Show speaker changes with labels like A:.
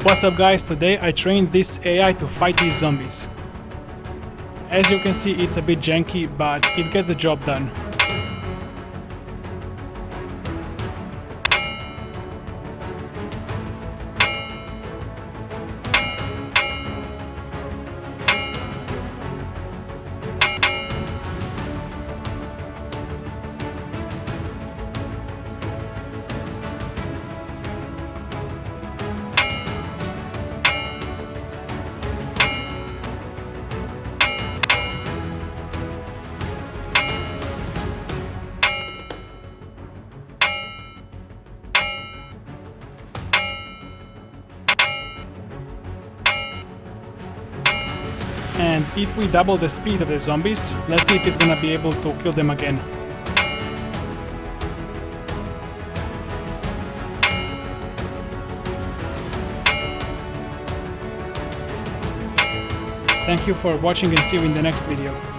A: What's up guys, today I trained this AI to fight these zombies. As you can see, it's a bit janky, but it gets the job done. And if we double the speed of the zombies, let's see if it's gonna be able to kill them again. Thank you for watching and see you in the next video.